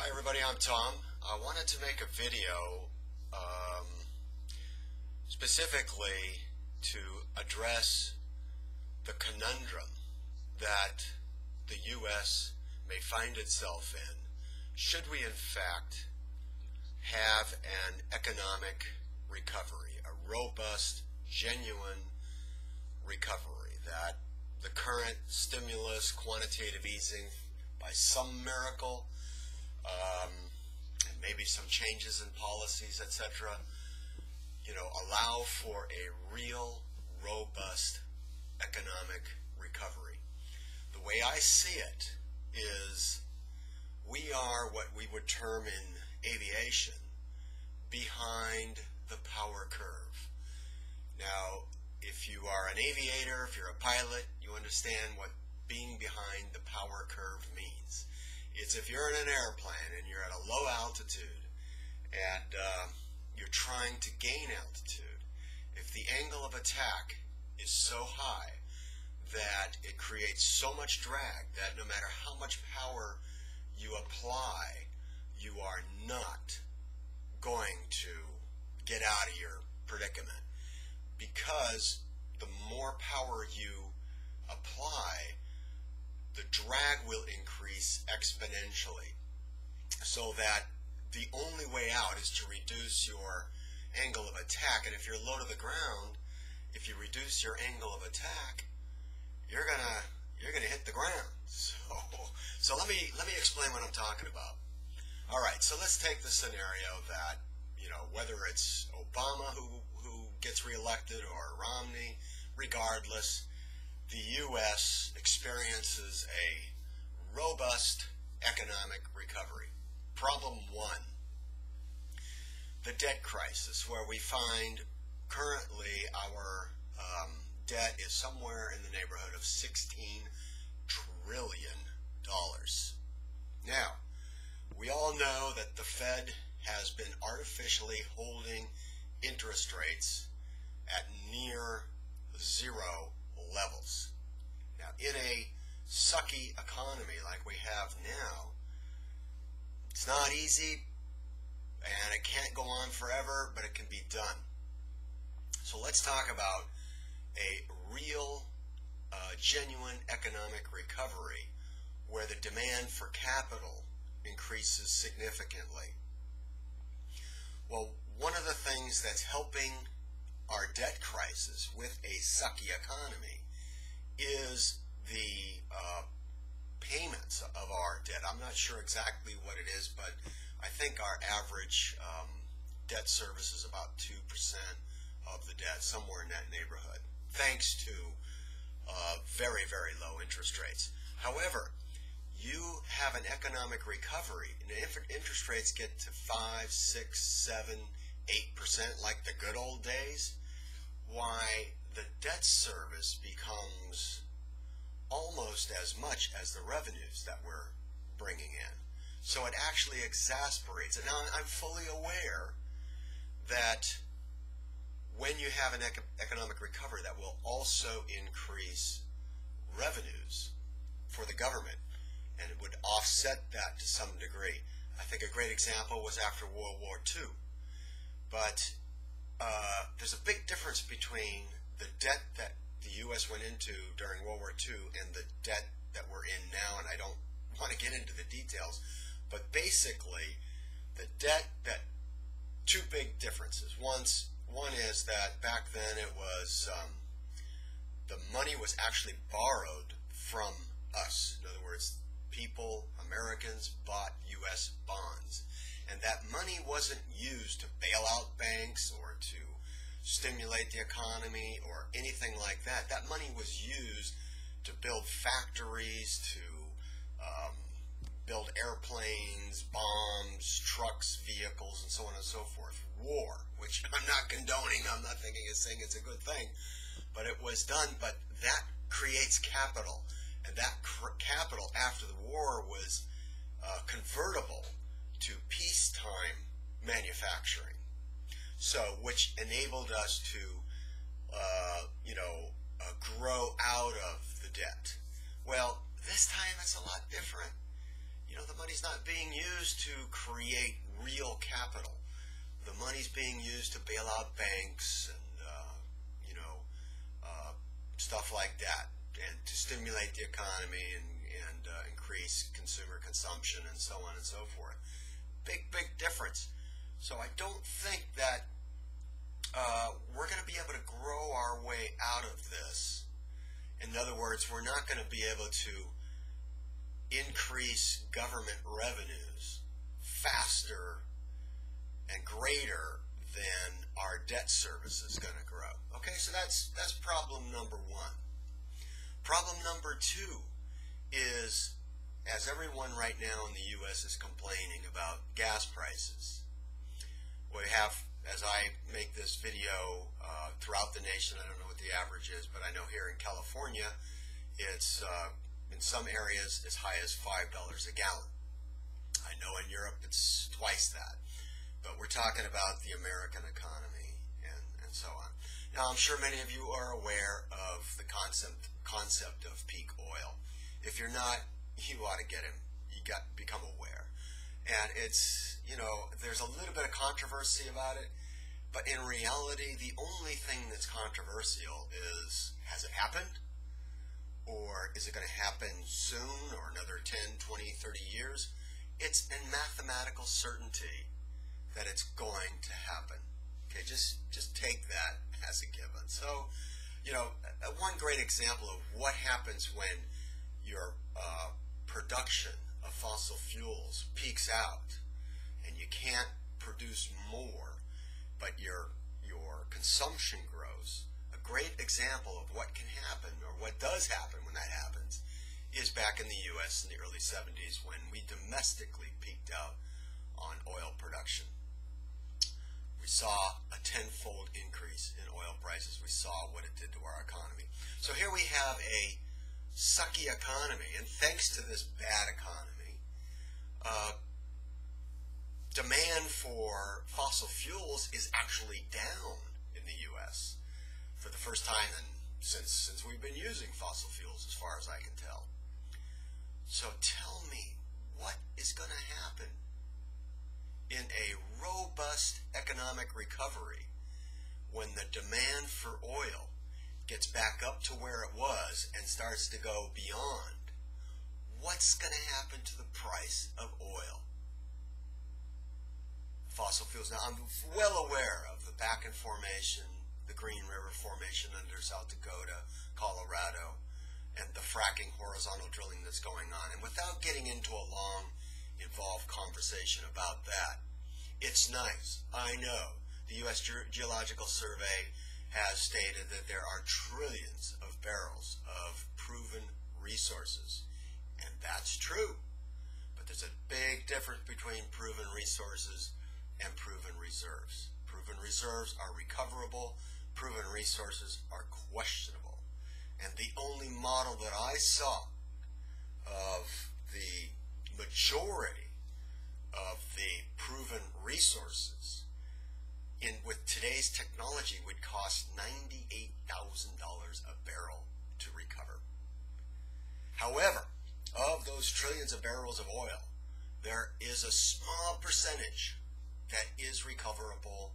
Hi everybody, I'm Tom. I wanted to make a video specifically to address the conundrum that the U.S. may find itself in should we in fact have an economic recovery, a robust, genuine recovery, that the current stimulus, quantitative easing, by some miracle, and maybe some changes in policies, etc., allow for a real, robust economic recovery. The way I see it is we are what we would term in aviation behind the power curve. Now, if you are an aviator, if you're a pilot, you understand what being behind the power curve means. It's if you're in an airplane and you're at a low altitude and you're trying to gain altitude, if the angle of attack is so high that it creates so much drag that no matter how much power you apply, you are not going to get out of your predicament, because the more power you apply, the drag will increase exponentially, so that the only way out is to reduce your angle of attack. And if you're low to the ground, if you reduce your angle of attack, you're gonna hit the ground. So let me explain what I'm talking about. All right, so let's take the scenario that whether it's Obama who gets reelected or Romney, regardless, the U.S. experiences a robust economic recovery. Problem one, the debt crisis, where we find currently our debt is somewhere in the neighborhood of $16 trillion. Now, we all know that the Fed has been artificially holding interest rates at near zero levels. Now, in a sucky economy like we have now, it's not easy and it can't go on forever, but it can be done. So let's talk about a real, genuine economic recovery where the demand for capital increases significantly. Well, one of the things that's helping our debt crisis with a sucky economy is the payments of our debt. I'm not sure exactly what it is, but I think our average debt service is about 2% of the debt, somewhere in that neighborhood, thanks to very, very low interest rates. However, you have an economic recovery, and if interest rates get to 5, 6, 7, 8% like the good old days, why, the debt service becomes almost as much as the revenues that we're bringing in. So it actually exasperates it. Now, I'm fully aware that when you have an economic recovery, that will also increase revenues for the government, and it would offset that to some degree. I think a great example was after World War II. But there's a big difference between the debt that the U.S. went into during World War II and the debt that we're in now, and I don't want to get into the details, but basically the debt, that two big differences. One is that back then it was the money was actually borrowed from us. In other words, people, Americans, bought U.S. bonds, and that money wasn't used to bail out banks or to stimulate the economy or anything like that. That money was used to build factories, to build airplanes, bombs, trucks, vehicles, and so on and so forth. War, which I'm not condoning, I'm not saying it's a good thing, but it was done. But that creates capital, and that capital after the war was convertible to peacetime manufacturing, so which enabled us to grow out of the debt. Well, this time it's a lot different. The money's not being used to create real capital. The money's being used to bail out banks and stuff like that, and to stimulate the economy and increase consumer consumption and so on and so forth. Big difference. So I don't think that we're going to be able to grow our way out of this. In other words, we're not going to be able to increase government revenues faster and greater than our debt service is going to grow. Okay, so that's problem number one. Problem number two is, as everyone right now in the U.S. is complaining about gas prices, we have, as I make this video throughout the nation, I don't know what the average is, but I know here in California, it's in some areas as high as $5 a gallon. I know in Europe it's twice that. But we're talking about the American economy and so on. Now, I'm sure many of you are aware of the concept of peak oil. If you're not, you ought to become aware. And it's, there's a little bit of controversy about it, but in reality, the only thing that's controversial is, has it happened? Or is it going to happen soon, or another 10, 20, 30 years? It's a mathematical certainty that it's going to happen. Okay, just take that as a given. So, one great example of what happens when your production of fossil fuels peaks out and you can't produce more, but your consumption grows. A great example of what can happen, or what does happen when that happens, is back in the U.S. in the early 70s when we domestically peaked out on oil production. We saw a tenfold increase in oil prices. We saw what it did to our economy. So here we have a sucky economy, and thanks to this bad economy, demand for fossil fuels is actually down in the U.S. for the first time since we've been using fossil fuels, as far as I can tell. So tell me, what is going to happen in a robust economic recovery when the demand for oil gets back up to where it was and starts to go beyond? What's going to happen to the price of oil? Fossil fuels. Now, I'm well aware of the Bakken Formation, the Green River Formation under South Dakota, Colorado, and the fracking horizontal drilling that's going on. And without getting into a long, involved conversation about that, it's nice. I know the U.S. Geological Survey has stated that there are trillions of barrels of proven resources, and that's true. But there's a big difference between proven resources and proven reserves. Proven reserves are recoverable. Proven resources are questionable. And the only model that I saw of the majority of the proven resources with today's technology would cost $98,000 a barrel to recover. However, of those trillions of barrels of oil, there is a small percentage that is recoverable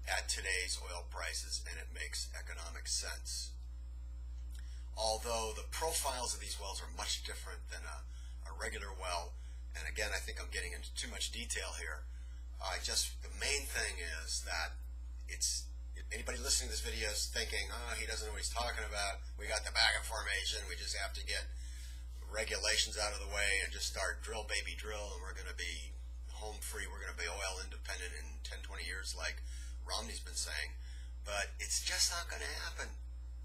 at today's oil prices, and it makes economic sense. Although the profiles of these wells are much different than a regular well, and again, I think I'm getting into too much detail here. The main thing is that anybody listening to this video is thinking, oh, he doesn't know what he's talking about. We got the Bakken Formation. We just have to get regulations out of the way and just start drill, baby, drill, and we're going to be home free. We're going to be oil independent in 10, 20 years like Romney's been saying. But it's just not going to happen.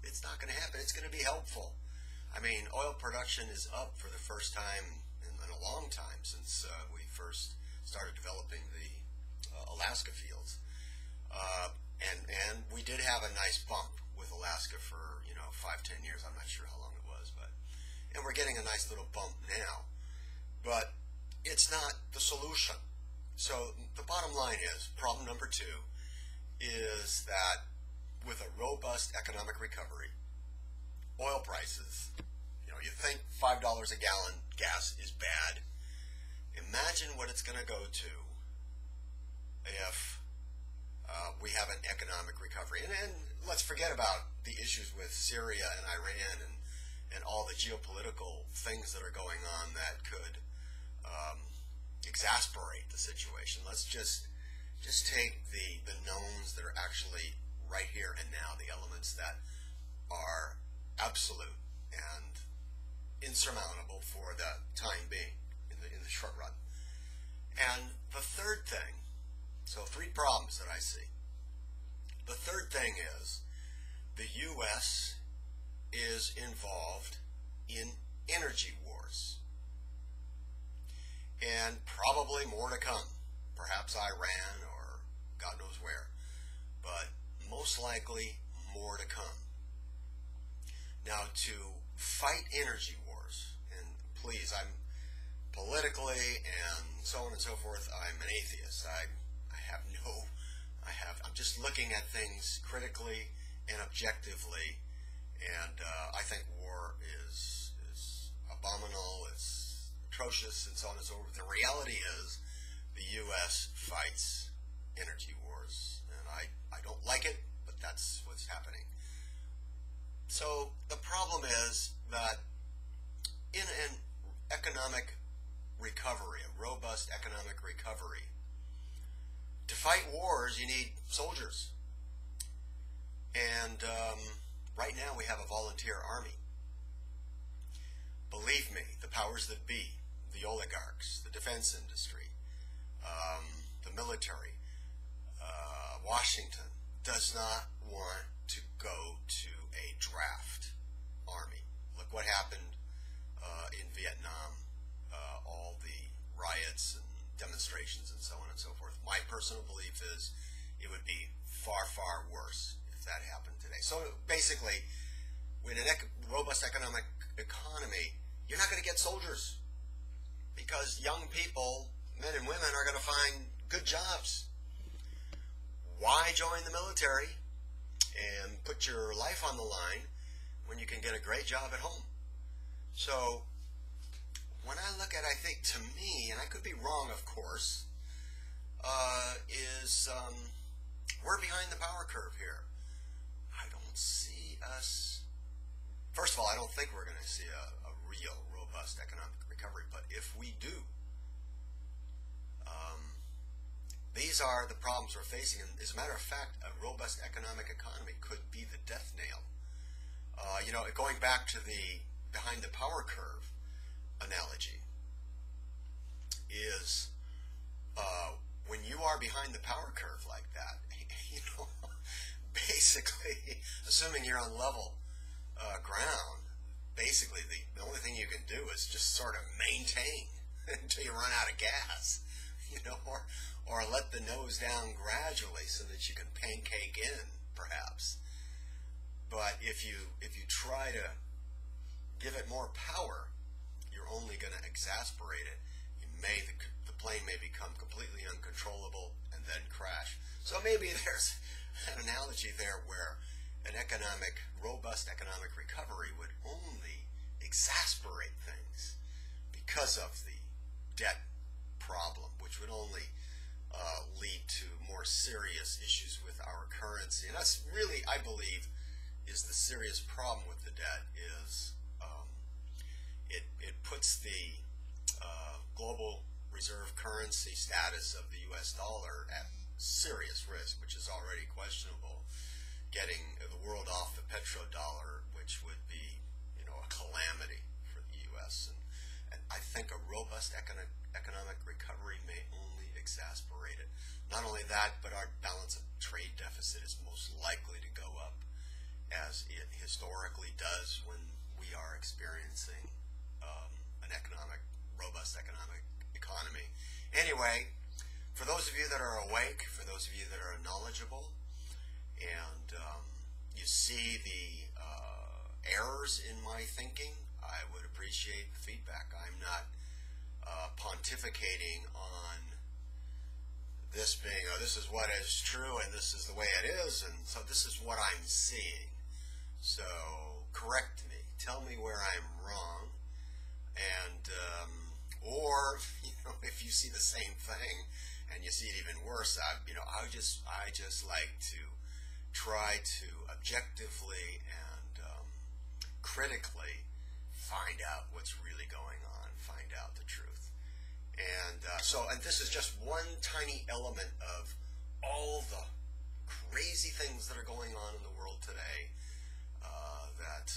It's not going to happen. It's going to be helpful. I mean, oil production is up for the first time in a long time since we first started developing the Alaska fields. And we did have a nice bump with Alaska for 5-10 years. I'm not sure how long it was, and we're getting a nice little bump now. But it's not the solution. So the bottom line is, problem number 2 is that with a robust economic recovery, oil prices, you think $5 a gallon gas is bad. it's going to go to if we have an economic recovery. And let's forget about the issues with Syria and Iran and all the geopolitical things that are going on that could exasperate the situation. Let's just take the knowns that are actually right here and now, the elements that are absolute and insurmountable for the time being in the short run. And the third thing, so 3 problems that I see. The third thing is the U.S. is involved in energy wars. And probably more to come. Perhaps Iran or God knows where. But most likely more to come. Now, to fight energy wars, and please, I'm politically and so on and so forth, I'm an atheist. I'm just looking at things critically and objectively, and I think war is abominable, it's atrocious, and so on and so forth. The reality is the U.S. fights energy wars, and I don't like it, but that's what's happening. So the problem is that in an economic recovery, a robust economic recovery, to fight wars you need soldiers. And right now we have a volunteer army. Believe me, the powers that be, the oligarchs, the defense industry, the military, Washington does not want to go to a draft army. Look what happened in Vietnam, all the riots and demonstrations and so on and so forth. My personal belief is it would be far, far worse if that happened today. So basically, with a robust economic economy, you're not going to get soldiers because young people, men and women, are going to find good jobs. Why join the military and put your life on the line when you can get a great job at home? So when I look at, I think to me, and I could be wrong, of course, we're behind the power curve here. I don't see us. First of all, I don't think we're going to see a real robust economic recovery, but if we do, these are the problems we're facing. And as a matter of fact, a robust economic economy could be the death nail. Going back to the behind the power curve analogy, is when you are behind the power curve like that, basically, assuming you're on level ground, basically the only thing you can do is just sort of maintain until you run out of gas, or let the nose down gradually so that you can pancake in, perhaps. But if you try to give it more power, you're only going to exasperate it. The plane may become completely uncontrollable and then crash. So maybe there's an analogy there where an robust economic recovery would only exasperate things because of the debt problem, which would only lead to more serious issues with our currency. And that's really, I believe, is the serious problem with the debt is it puts the global reserve currency status of the U.S. dollar at serious risk, which is already questionable. Getting the world off the petrodollar, which would be, a calamity for the U.S. And I think a robust economic recovery may only exasperate it. Not only that, but our balance of trade deficit is most likely to go up, as it historically does when we are experiencing an robust economic economy. Anyway, for those of you that are awake, for those of you that are knowledgeable, and you see the errors in my thinking, I would appreciate the feedback. I'm not pontificating on this being, this is what is true and this is the way it is, and so this is what I'm seeing. So correct me, tell me where I'm wrong, and or if you you see the same thing, and you see it even worse. I just like to try to objectively and critically find out what's really going on, find out the truth. And and this is just one tiny element of all the crazy things that are going on in the world today that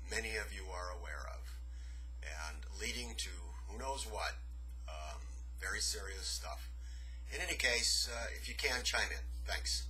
many of you are aware of, and leading to who knows what, very serious stuff. In any case, if you can, chime in. Thanks.